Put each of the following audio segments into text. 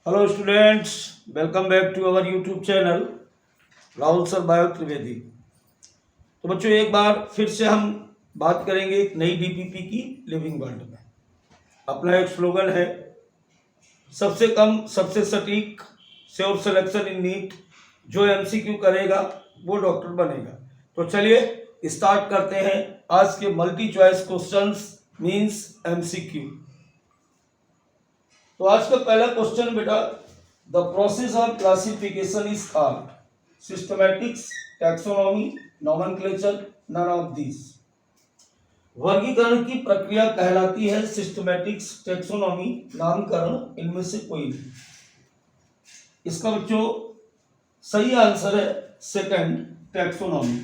Hello students, welcome back to our YouTube channel Rahul sir bio Trivedi. तो बच्चों, एक बार फिर से हम बात करेंगे एक नई डीपीपी की लिविंग वर्ल्ड में। अपना एक स्लोगन है, सबसे कम सबसे सटीक श्योर सिलेक्शन इन नीट। जो एमसीक्यू करेगा वो डॉक्टर बनेगा। तो चलिए स्टार्ट करते हैं आज के multi choice questions means MCQ. तो आज का पहला क्वेश्चन बेटा, the process of classification is called systematics, taxonomy, nomenclature, none of this. वर्गीकरण की प्रक्रिया कहलाती है सिस्टमैटिक्स, टैक्सोनॉमी, नामकरण, इनमें से कोई नहीं। इसका बच्चों सही आंसर है second, taxonomy.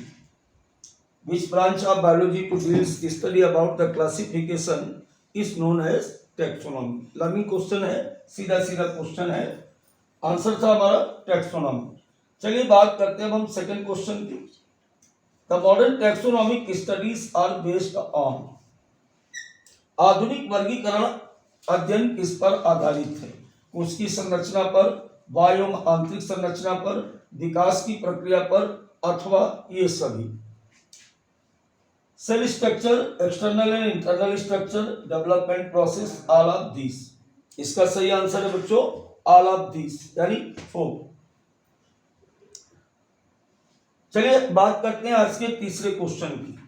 Which branch of biology to deals study about the classification is known as taxonomy. Learning question है, सीधा सीधा क्वेश्चन है, आंसर था हमारा टैक्सोनॉमी। चलिए बात करते हैं अब हम सेकंड क्वेश्चन की। The modern taxonomic studies are based on. आधुनिक वर्गीकरण अध्ययन किस पर आधारित है? उसकी संरचना पर, वायु आंतरिक संरचना पर, विकास की प्रक्रिया पर, अथवा ये सभी। Cell structure, external and internal structure, development process, all of this. इसका सही आंसर है बच्चों ऑल ऑफ दिस, यानी 4। चलिए बात करते हैं आज के तीसरे क्वेश्चन की।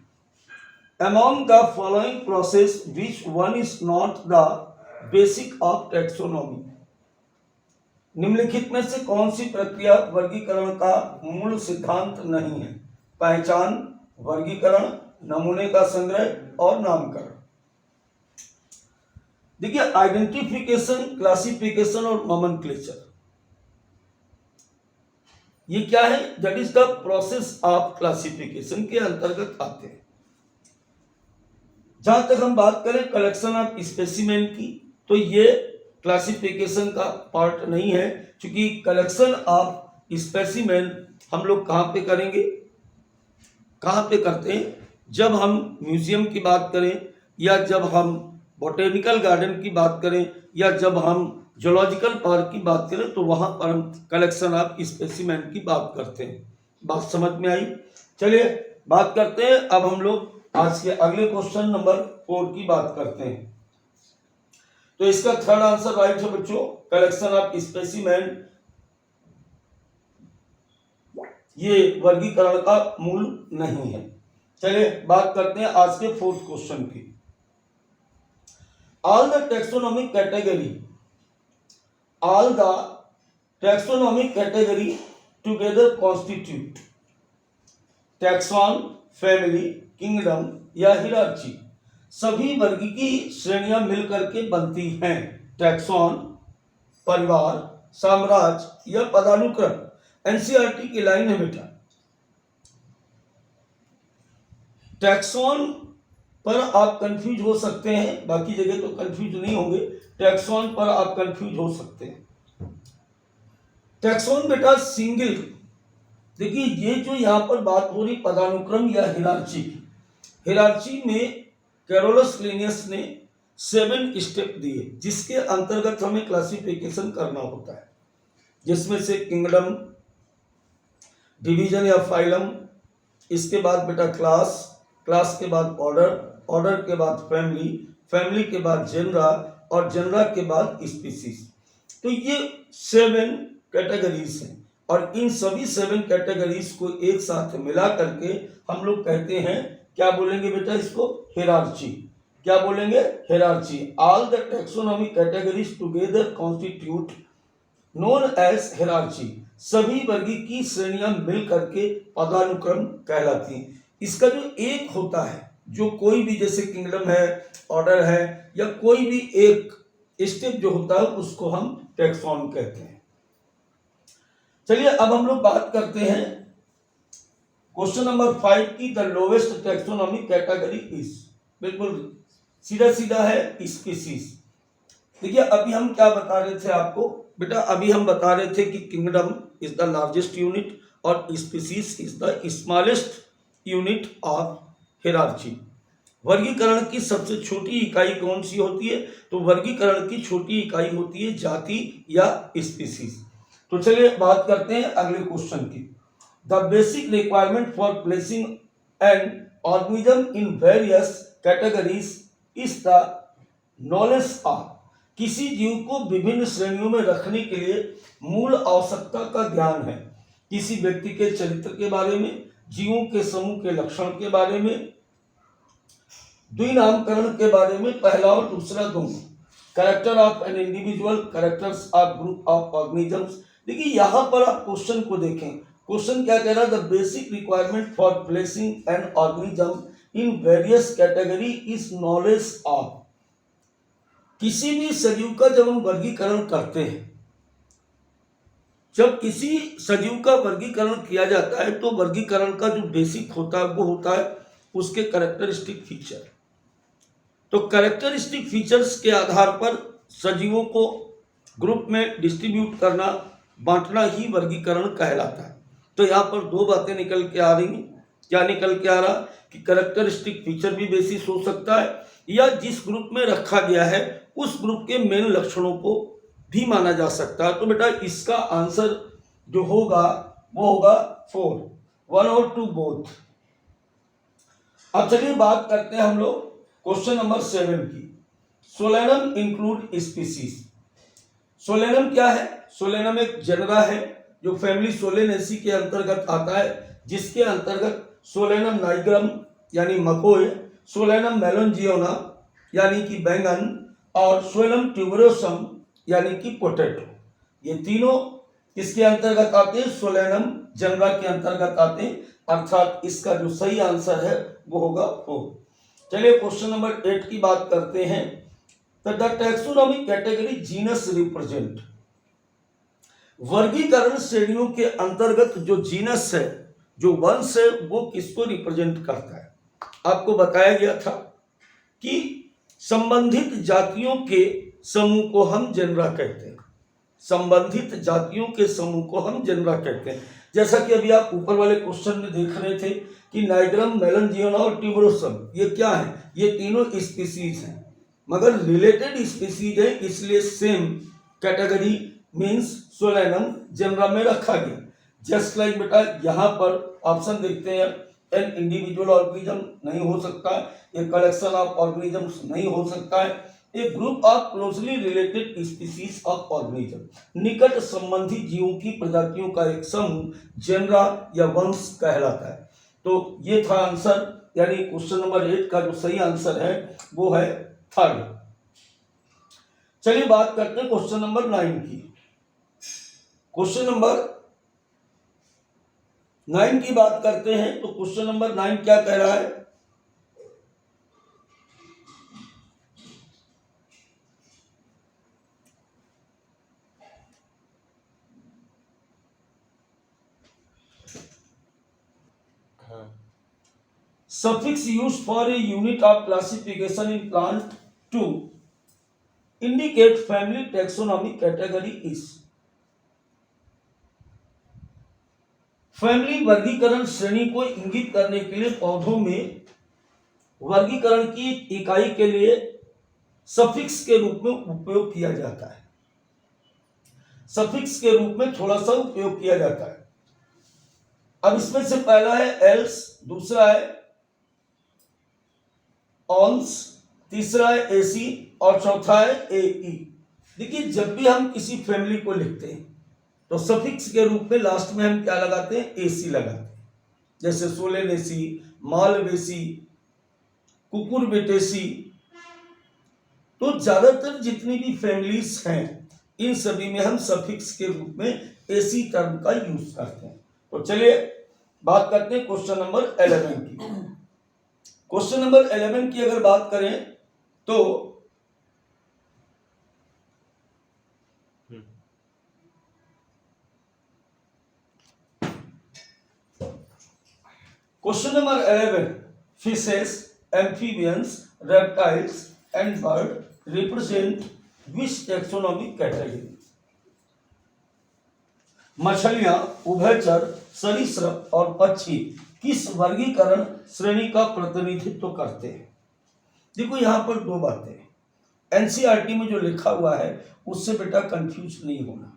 Among the following process which one is not the basic of taxonomy. निम्नलिखित में से कौन सी प्रक्रिया वर्गीकरण का मूल सिद्धांत नहीं है? पहचान, वर्गीकरण, नमूने का संग्रह और नामकरण। देखिए, आइडेंटिफिकेशन, क्लासिफिकेशन और नोमेनक्लेचर, ये क्या है? That is the process of classification के अंतर्गत आते हैं। जहां तक हम बात करें कलेक्शन ऑफ स्पेसिमेन की, तो ये क्लासिफिकेशन का पार्ट नहीं है, क्योंकि कलेक्शन ऑफ स्पेसिमेन हम लोग कहां पे करेंगे, कहां पे करते हैं? जब हम म्यूजियम की बात करें, या जब हम बोटेनिकल गार्डन की बात करें, या जब हम जूलॉजिकल पार्क की बात करें, तो वहां पर हम कलेक्शन ऑफ स्पेसिमेन की बात करते हैं। बात समझ में आई? चलिए बात करते हैं अब हम लोग आज के अगले क्वेश्चन नंबर 4 की बात करते हैं। तो इसका थर्ड आंसर राइट है बच्चों, कलेक्शन ऑफ स्पेसिमेन ये वर्गीकरण का मूल नहीं है। चलिए बात करते हैं आज के फोर्थ क्वेश्चन की। All the taxonomic category together constitute taxon, family, kingdom या हिरार्ची। सभी वर्गीकी श्रेणियां मिलकर के बनती हैं टैक्सॉन, परिवार, साम्राज्य या पदानुक्रम। एनसीईआरटी की लाइन है बेटा। टैक्सॉन पर आप कंफ्यूज हो सकते हैं, बाकी जगह तो कंफ्यूज नहीं होंगे, टैक्सॉन पर आप कंफ्यूज हो सकते हैं। टैक्सॉन बेटा सिंगल, देखिए ये जो यहां पर बात हो रही पदानुक्रम या हिरार्ची की, हिरार्ची में कैरोलस लिनियस ने 7 स्टेप दिए, जिसके अंतर्गत हमें क्लासिफिकेशन करना होता है, जिसमें से किंगडम, डिवीजन या फाइलम, इसके बाद बेटा क्लास, क्लास के बाद ऑर्डर, ऑर्डर के बाद फैमिली, फैमिली के बाद जेनरा और जेनरा के बाद स्पीसीज। तो ये 7 कैटेगरीज हैं, और इन सभी 7 कैटेगरीज को एक साथ मिला करके हम लोग कहते हैं, क्या बोलेंगे बेटा इसको? हिरार्ची। क्या बोलेंगे? Hierarchy. All the taxonomic categories together constitute known as hierarchy. सभी वर्गीकी श्रेणियां मिल करके पदानुक्रम कहलाती हैं। इसका जो एक होता है, जो कोई भी, जैसे किंगडम है, ऑर्डर है, या कोई भी एक स्टेप जो होता है, उसको हम टैक्सॉन कहते हैं। चलिए अब हम लोग बात करते हैं क्वेश्चन नंबर 5 की। The lowest taxonomic category is, बिल्कुल सीधा सीधा है, स्पीसीज। देखिए अभी हम क्या बता रहे थे आपको बेटा? अभी हम बता रहे थे कि kingdom is the largest unit और species is the smallest unit of hierarchy. वर्गीकरण की सबसे छोटी इकाई कौन सी होती है? तो वर्गीकरण की छोटी इकाई होती है जाति या स्पीसीज। तो चलिए बात करते हैं अगले क्वेश्चन की। The basic requirement for placing an organism in various categories is the knowledge of. किसी जीव को विभिन्न श्रेणियों में रखने के लिए मूल आवश्यकता का ज्ञान है। किसी व्यक्ति के चरित्र के बारे में, जीवों के समूह के लक्षण के बारे में, द्विनामकरण के बारे में, पहला और दूसरा दोनों, character of an individual, characters of group of organisms. देखिए यहां पर आप क्वेश्चन को देखें, क्वेश्चन क्या कह रहा है? The basic requirement for placing an organism in various category is knowledge of. किसी भी सजीव का जब हम वर्गीकरण करते हैं, जब किसी सजीव का वर्गीकरण किया जाता है तो वर्गीकरण का जो बेसिक होता है वो होता है उसके कैरेक्टरिस्टिक फीचर। तो कैरेक्टरिस्टिक फीचर्स के आधार पर सजीवों को ग्रुप में डिस्ट्रीब्यूट करना, बांटना ही वर्गीकरण कहलाता है। तो यहाँ पर दो बातें निकल के आ रही हैं। क्या निकल के आ रहा कि कैरेक्टरिस्टिक फीचर भी बेसिस हो सकता है, या जिस ग्रुप में रखा गया है उस ग्रुप के मेन लक्षणों को भी माना जा सकता है। तो बेटा इसका आंसर जो होगा वो होगा 4, 1 और 2 बोथ। अब चलिए बात करते हैं हम लोग क्वेश्चन नंबर 7 की। Solanum include species. सोलेनम क्या है? सोलेनम एक जनरा है जो फैमिली सोलेनेसी के अंतर्गत आता है, जिसके अंतर्गत सोलेनम नाइग्रम यानी मकोय, सोलेनम मेलोंजियोना यानी कि बैंगन, और सोलेनम ट्यूबरोसम यानी कि पोटैटो, ये तीनों किसके अंतर्गत आते हैं? सोलेनम जनरा के अंतर्गत आते हैं। अर्थात इसका जो सही आंसर है वो होगा 4। चलिए क्वेश्चन नंबर 8 की बात करते हैं। The taxonomy category genus represent. वर्गीकरण श्रेणियों के अंतर्गत जो जीनस है, जो वंश है, वो किसको रिप्रेजेंट करता है? आपको बताया गया था कि संबंधित जातियों के समूह को हम जेनरा कहते हैं। संबंधित जातियों के समूह को हम जेनरा कहते हैं। जैसा कि अभी आप ऊपर वाले क्वेश्चन में देख रहे थे कि नाइग्रम, मेलोंजियोना और ट्यूबरोसम ये क्या है? ये तीनों स्पीसीज हैं, मगर रिलेटेड स्पीसीज है, इसलिए same category means solanum genera में रखा गया। जस्ट लाइक बेटा यहाँ पर ऑप्शन देखते हैं, एन इंडिविजुअल ऑर्गेनिज्म नहीं हो सकता है, एक कलेक्शन ऑफ ऑर्गेनिजम्स नहीं हो सकता है, एक group of closely related species of organism, निकट संबंधी जीवों की प्रजातियों का एक समूह जेनरा या वंश कहलाता है। तो ये था आंसर, यानी क्वेश्चन नंबर 8 का जो सही आंसर है वो है 3rd। चलिए बात करते हैं क्वेश्चन नंबर 9 की। क्वेश्चन नंबर 9 की बात करते हैं तो क्वेश्चन नंबर 9 क्या कह रहा है? Suffix used for a unit of classification in plant to indicate family taxonomy category is। Family वर्गीकरण श्रेणी को इंगित करने के लिए पौधों में वर्गीकरण की इकाई के लिए सफिक्स के रूप में उपयोग किया जाता है। सफिक्स के रूप में थोड़ा सा उपयोग किया जाता है। अब इसमें से पहला है एल्स, दूसरा है ऑन्स, तीसरा है एसी और चौथा है एई। देखिए जब भी हम किसी फैमिली को लिखते हैं तो सफिक्स के रूप में लास्ट में हम क्या लगाते हैं? एसी लगाते हैं। जैसे सोलेनेसी, मालवेसी, कुकुरबिटेसी। तो ज्यादातर जितनी भी फैमिलीज हैं इन सभी में हम सफिक्स के रूप में एसी टर्म का यूज करते हैं। तो चलिए बात करते हैं क्वेश्चन नंबर 11 की। क्वेश्चन नंबर 11 की अगर बात करें तो question number 11, fishes, amphibians, reptiles and bird represent which taxonomic category. मछलियां, उभयचर, सरीसृप और पक्षी किस वर्गीकरण श्रेणी का प्रतिनिधित्व करते हैं? देखो यहाँ पर दो बातें हैं, एनसीईआरटी में जो लिखा हुआ है उससे बेटा कंफ्यूज नहीं होना।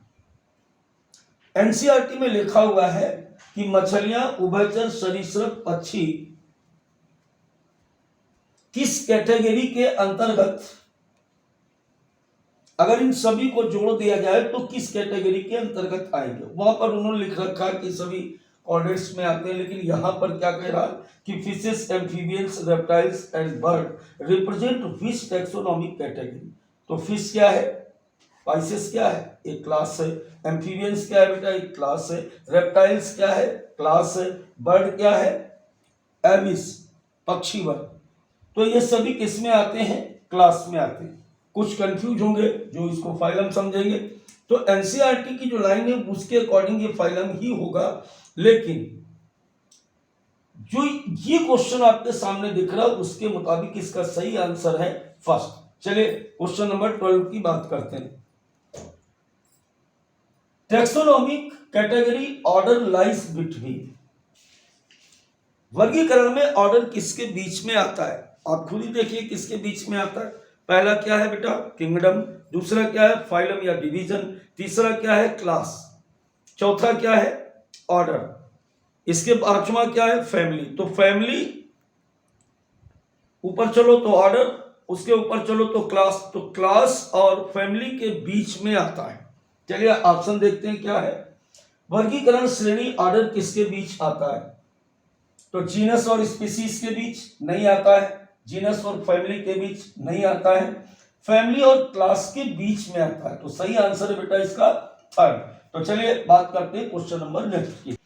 एनसीईआरटी में लिखा हुआ है कि मछलियां, उभयचर, सरीसृप, पक्षी किस कैटेगरी के अंतर्गत, अगर इन सभी को जोड़ दिया जाए तो किस कैटेगरी के अंतर्गत आएंगे। वहां पर उन्होंने लिख रखा है कि सभी कॉर्डेट्स में आते हैं, लेकिन यहां पर क्या कह रहा है कि fishes, amphibians, reptiles and bird represent which taxonomic category. तो फिश क्या है, पाइसेस क्या है, एक क्लास है, एम्फीबियंस क्या है बेटा, एक क्लास है, रेप्टाइल्स क्या है, क्लास है, बर्ड क्या है, एबिस, पक्षी वर्ग। तो ये सभी किस में आते हैं, क्लास में आते हैं। कुछ कंफ्यूज होंगे जो इसको फाइलम समझेंगे। तो एनसीईआरटी की जो लाइन है उसके अकॉर्डिंग ये फाइलम ही होगा, लेकिन जो ये क्वेश्चन आपके सामने दिख रहा है उसके मुताबिक इसका सही आंसर है फर्स्ट। चलिए क्वेश्चन नंबर 12 की बात करते हैं। Taxonomic category order lies between, वर्गीकरण में ऑर्डर किसके बीच में आता है, आप खुद ही देखिए किसके बीच में आता है। पहला क्या है बेटा, किंगडम, दूसरा क्या है, फाइलम या डिवीजन, तीसरा क्या है, क्लास, चौथा क्या है, ऑर्डर, इसके पांचवा क्या है, फैमिली। तो फैमिली ऊपर चलो तो ऑर्डर, उसके ऊपर चलो तो क्लास, तो क्लास और फैमिली के बीच में आता है। चलिए ऑप्शन देखते हैं क्या है। वर्गीकरण श्रेणी ऑर्डर किसके बीच आता है, तो जीनस और स्पीसीज के बीच नहीं आता है, जीनस और फैमिली के बीच नहीं आता है, फैमिली और क्लास के बीच में आता है। तो सही आंसर है बेटा इसका थर्ड। तो चलिए बात करते हैं क्वेश्चन नंबर नेक्स्ट की।